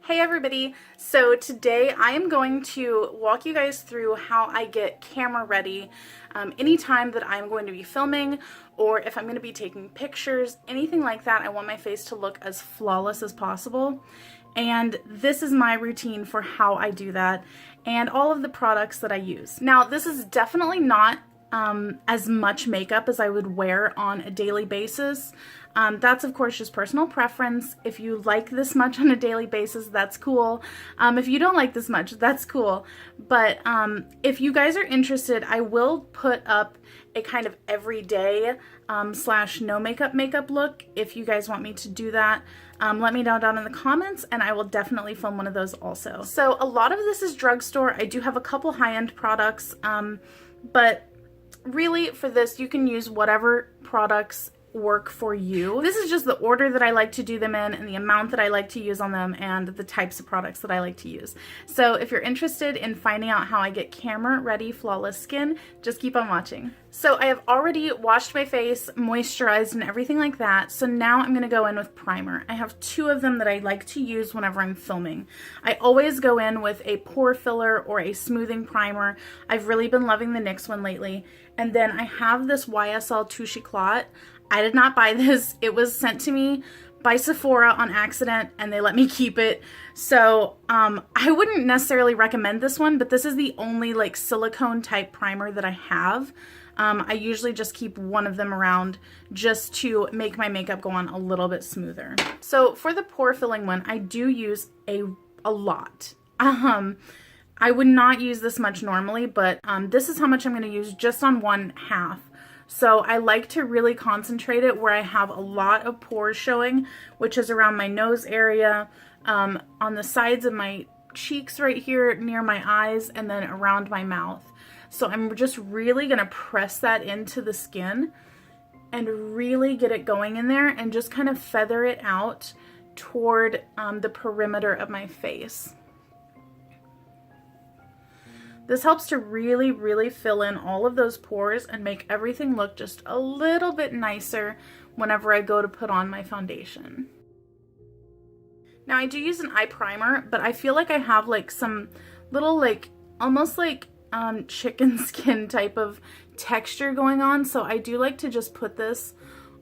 Hey everybody, so today I am going to walk you guys through how I get camera ready anytime that I'm going to be filming or if I'm going to be taking pictures, anything like that. I want my face to look as flawless as possible, and this is my routine for how I do that and all of the products that I use. Now this is definitely not as much makeup as I would wear on a daily basis. That's of course just personal preference. If you like this much on a daily basis, that's cool. If you don't like this much, that's cool. But if you guys are interested, I will put up a kind of everyday slash no makeup look. If you guys want me to do that, let me know down in the comments and I will definitely film one of those also. So a lot of this is drugstore. I do have a couple high-end products, but really for this you can use whatever products work for you. This is just the order that I like to do them in and the amount that I like to use on them and the types of products that I like to use. So if you're interested in finding out how I get camera ready flawless skin, just keep on watching. So I have already washed my face, moisturized and everything like that. So now I'm gonna go in with primer. I have two of them that I like to use whenever I'm filming. I always go in with a pore filler or a smoothing primer. I've really been loving the NYX one lately. And then I have this YSL Touche Éclat. I did not buy this. It was sent to me by Sephora on accident and they let me keep it. So I wouldn't necessarily recommend this one, but this is the only like silicone type primer that I have. I usually just keep one of them around just to make my makeup go on a little bit smoother. So for the pore filling one, I do use a lot. I would not use this much normally, but this is how much I'm going to use just on one half. So I like to really concentrate it where I have a lot of pores showing, which is around my nose area, on the sides of my cheeks right here near my eyes, and then around my mouth. So I'm just really going to press that into the skin and really get it going in there and just kind of feather it out toward the perimeter of my face. This helps to really, really fill in all of those pores and make everything look just a little bit nicer whenever I go to put on my foundation. Now I do use an eye primer, but I feel like I have like some little like, almost like chicken skin type of texture going on. So I do like to just put this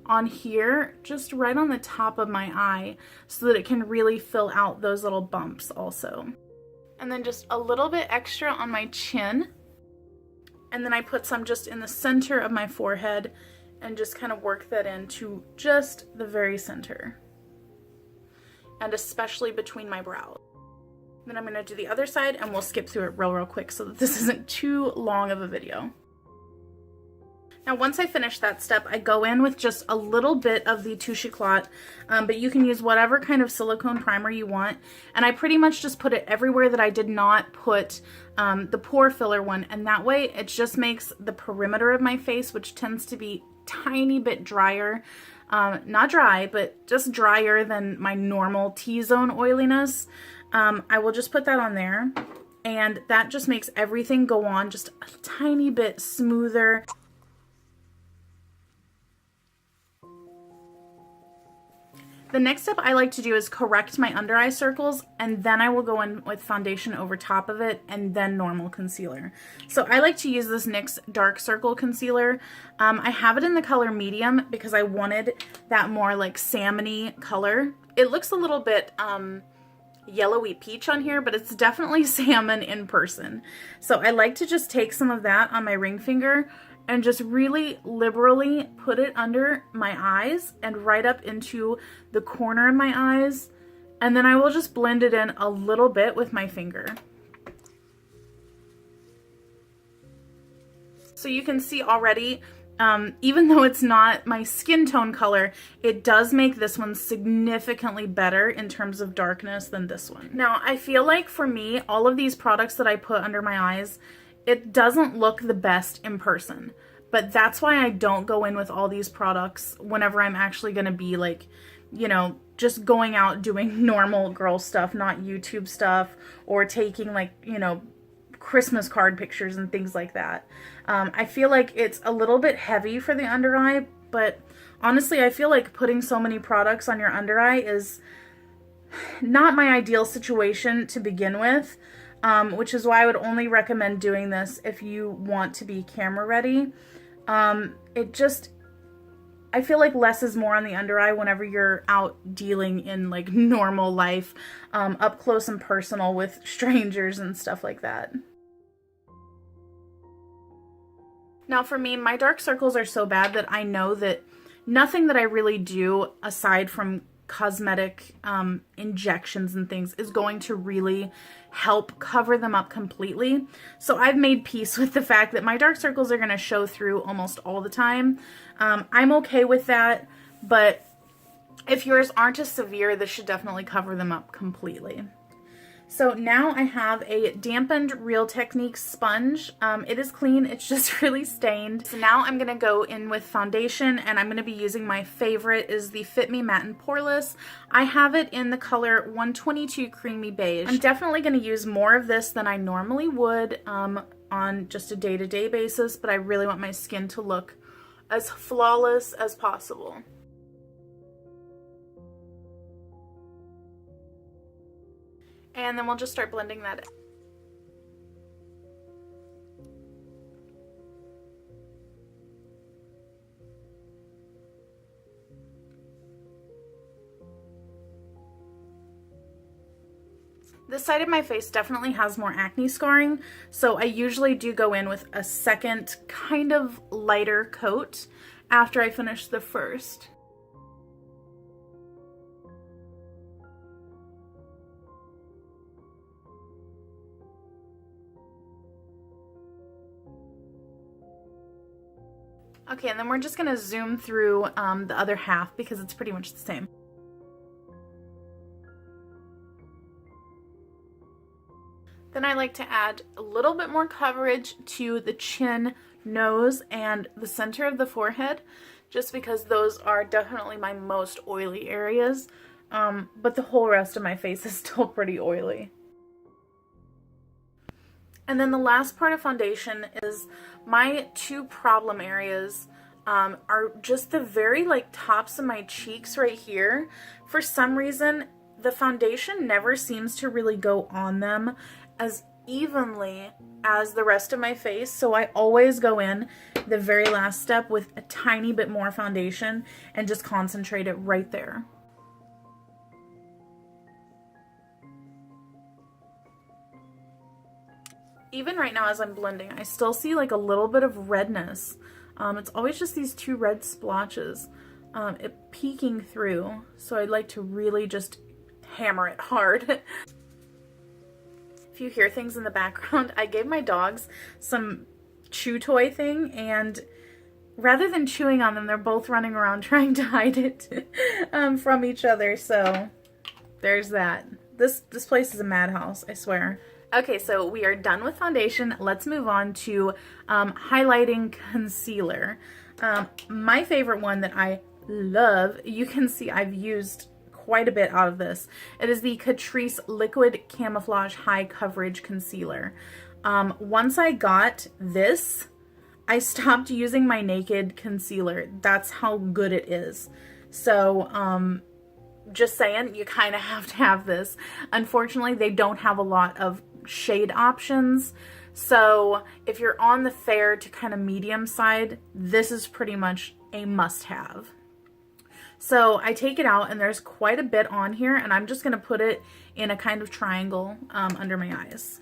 on here, just right on the top of my eye so that it can really fill out those little bumps also. And then just a little bit extra on my chin. And then I put some just in the center of my forehead and just kind of work that into just the very center. And especially between my brows. Then I'm going to do the other side and we'll skip through it real quick so that this isn't too long of a video. Now once I finish that step, I go in with just a little bit of the Touche Éclat, but you can use whatever kind of silicone primer you want. And I pretty much just put it everywhere that I did not put the pore filler one, and that way it just makes the perimeter of my face, which tends to be a tiny bit drier, not dry, but just drier than my normal T-zone oiliness. I will just put that on there, and that just makes everything go on just a tiny bit smoother. The next step I like to do is correct my under eye circles, and then I will go in with foundation over top of it and then normal concealer. So I like to use this NYX Dark Circle Concealer. I have it in the color medium because I wanted that more like salmon-y color. It looks a little bit yellowy peach on here, but it's definitely salmon in person. So I like to just take some of that on my ring finger and just really liberally put it under my eyes and right up into the corner of my eyes. And then I will just blend it in a little bit with my finger. So you can see already, even though it's not my skin tone color, it does make this one significantly better in terms of darkness than this one. Now, I feel like for me, all of these products that I put under my eyes, it doesn't look the best in person, but that's why I don't go in with all these products whenever I'm actually going to be like, you know, just going out doing normal girl stuff, not YouTube stuff, or taking like, you know, Christmas card pictures and things like that. I feel like it's a little bit heavy for the under eye, but honestly, I feel like putting so many products on your under eye is not my ideal situation to begin with, which is why I would only recommend doing this if you want to be camera ready. I feel like less is more on the under eye whenever you're out dealing in like normal life, up close and personal with strangers and stuff like that. Now for me, my dark circles are so bad that I know that nothing that I really do aside from cosmetic injections and things is going to really help cover them up completely. So I've made peace with the fact that my dark circles are going to show through almost all the time. I'm okay with that, but if yours aren't as severe, this should definitely cover them up completely. So now I have a dampened Real Techniques sponge. It is clean, it's just really stained. So now I'm gonna go in with foundation, and I'm gonna be using my favorite, is the Fit Me Matte and Poreless. I have it in the color 122 Creamy Beige. I'm definitely gonna use more of this than I normally would on just a day-to-day basis, but I really want my skin to look as flawless as possible. And then we'll just start blending that in. This side of my face definitely has more acne scarring, so I usually do go in with a second kind of lighter coat after I finish the first. Okay, and then we're just gonna zoom through the other half because it's pretty much the same. Then I like to add a little bit more coverage to the chin, nose, and the center of the forehead, just because those are definitely my most oily areas, but the whole rest of my face is still pretty oily. And then the last part of foundation is my two problem areas are just the very like tops of my cheeks right here. For some reason, the foundation never seems to really go on them as evenly as the rest of my face. So I always go in the very last step with a tiny bit more foundation and just concentrate it right there. Even right now as I'm blending, I still see like a little bit of redness. It's always just these two red splotches peeking through. So I'd like to really just hammer it hard. If you hear things in the background, I gave my dogs some chew toy thing, and rather than chewing on them, they're both running around trying to hide it from each other. So there's that. This place is a madhouse, I swear. Okay, so we are done with foundation. Let's move on to highlighting concealer. My favorite one that I love, you can see I've used quite a bit out of this. It is the Catrice Liquid Camouflage High Coverage Concealer. Once I got this, I stopped using my Naked concealer. That's how good it is. So, just saying, you kind of have to have this. Unfortunately, they don't have a lot of shade options, so if you're on the fair to kind of medium side, this is pretty much a must-have. So I take it out, and there's quite a bit on here, and I'm just going to put it in a kind of triangle under my eyes.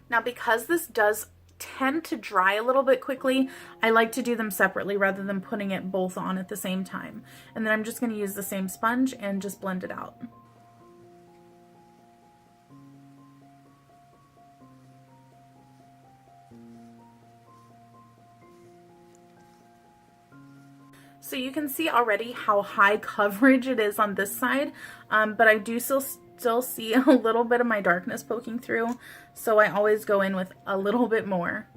Now, because this does tend to dry a little bit quickly, I like to do them separately rather than putting it both on at the same time. And then I'm just going to use the same sponge and just blend it out. So you can see already how high coverage it is on this side, but I do still see a little bit of my darkness poking through, so I always go in with a little bit more.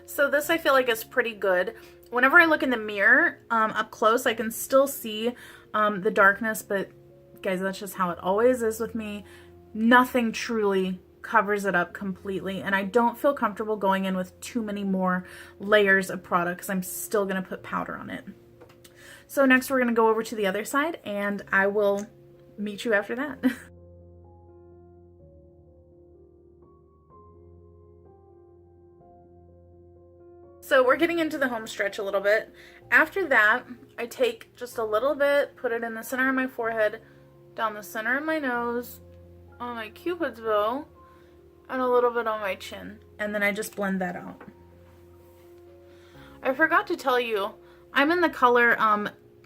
So this I feel like is pretty good. Whenever I look in the mirror up close, I can still see the darkness, but guys, that's just how it always is with me. Nothing truly covers it up completely, and I don't feel comfortable going in with too many more layers of product because I'm still going to put powder on it. So next we're going to go over to the other side, and I will meet you after that. So we're getting into the home stretch a little bit. After that, I take just a little bit, put it in the center of my forehead, down the center of my nose, on my cupid's bow, and a little bit on my chin. And then I just blend that out. I forgot to tell you, I'm in the color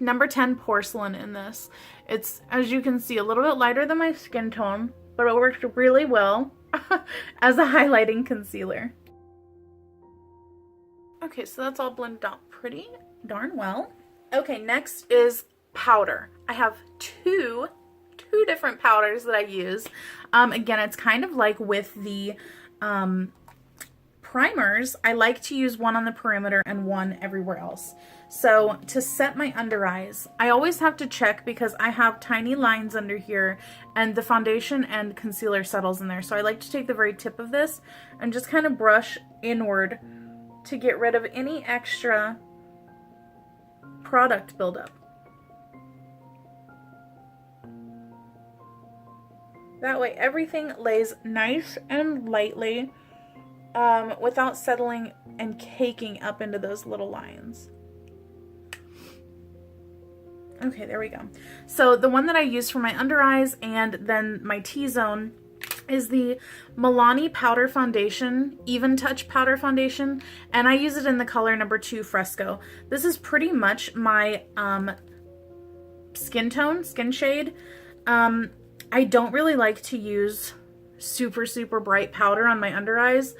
number 10 porcelain in this. It's, as you can see, a little bit lighter than my skin tone, but it worked really well as a highlighting concealer. Okay, so that's all blended out pretty darn well. Okay, next is powder. I have two different powders that I use. Again, it's kind of like with the primers. I like to use one on the perimeter and one everywhere else. So to set my under eyes, I always have to check because I have tiny lines under here and the foundation and concealer settles in there. So I like to take the very tip of this and just kind of brush inward to get rid of any extra product buildup. That way everything lays nice and lightly without settling and caking up into those little lines. Okay, there we go. So the one that I use for my under eyes and then my T-zone is the Milani Powder Foundation, Even Touch Powder Foundation, and I use it in the color number 2 Fresco. This is pretty much my skin shade. I don't really like to use super bright powder on my under eyes.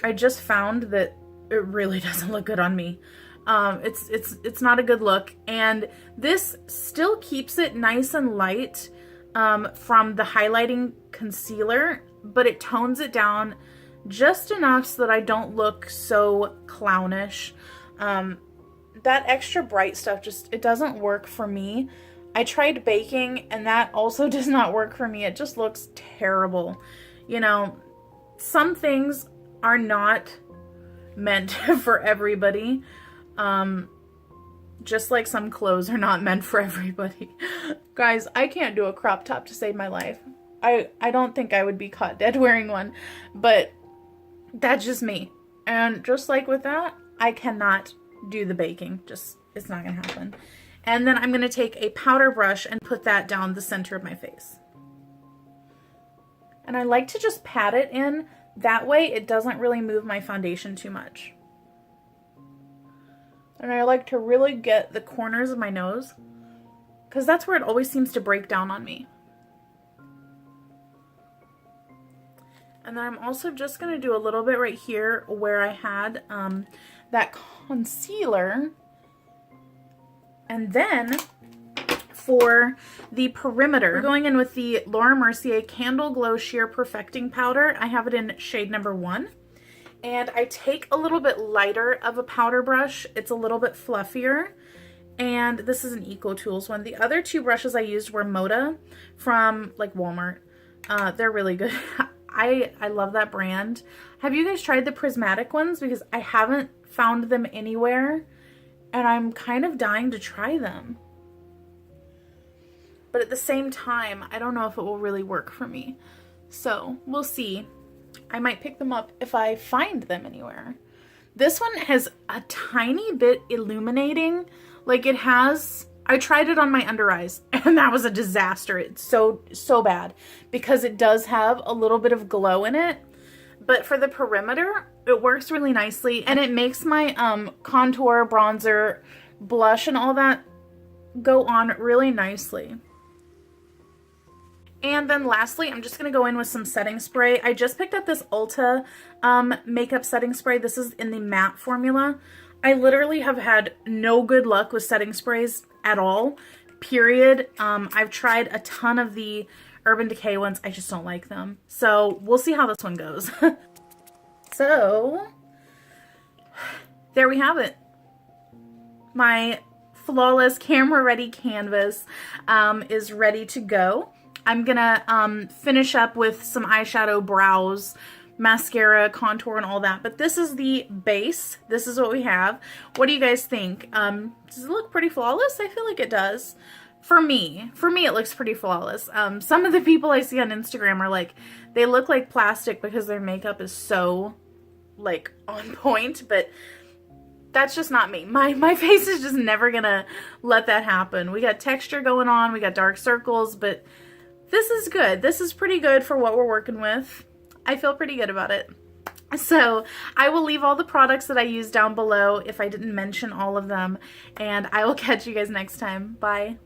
I just found that it really doesn't look good on me. It's not a good look, and this still keeps it nice and light from the highlighting concealer, but it tones it down just enough so that I don't look so clownish. That extra bright stuff it doesn't work for me. I tried baking and that also does not work for me. It just looks terrible. You know, some things are not meant for everybody. Just like some clothes are not meant for everybody. Guys, I can't do a crop top to save my life. I don't think I would be caught dead wearing one, but that's just me. And just like with that, I cannot do the baking. It's not gonna happen. And then I'm gonna take a powder brush and put that down the center of my face. And I like to just pat it in. That way it doesn't really move my foundation too much. And I like to really get the corners of my nose because that's where it always seems to break down on me. And then I'm also just going to do a little bit right here where I had that concealer. And then for the perimeter, we're going in with the Laura Mercier Candle Glow Sheer Perfecting Powder. I have it in shade number 1. And I take a little bit lighter of a powder brush. It's a little bit fluffier. And this is an Eco Tools one. The other 2 brushes I used were Moda from like Walmart. They're really good. I love that brand. Have you guys tried the prismatic ones? Because I haven't found them anywhere. And I'm kind of dying to try them. But at the same time, I don't know if it will really work for me. So we'll see. I might pick them up if I find them anywhere. This one has a tiny bit illuminating. Like it has, I tried it on my under eyes and that was a disaster. It's so bad because it does have a little bit of glow in it. But for the perimeter, it works really nicely and it makes my contour, bronzer, blush and all that go on really nicely. And then lastly, I'm just going to go in with some setting spray. I just picked up this Ulta makeup setting spray. This is in the matte formula. I literally have had no good luck with setting sprays at all, period. I've tried a ton of the Urban Decay ones. I just don't like them. So we'll see how this one goes. So there we have it. My flawless camera ready canvas is ready to go. I'm gonna finish up with some eyeshadow, brows, mascara, contour, and all that. But this is the base. This is what we have. What do you guys think? Does it look pretty flawless? I feel like it does. For me, it looks pretty flawless. Some of the people I see on Instagram are like, they look like plastic because their makeup is so, like, on point, but that's just not me. My face is just never gonna let that happen. We got texture going on, we got dark circles, but this is good. This is pretty good for what we're working with. I feel pretty good about it. So I will leave all the products that I use down below if I didn't mention all of them, and I will catch you guys next time. Bye.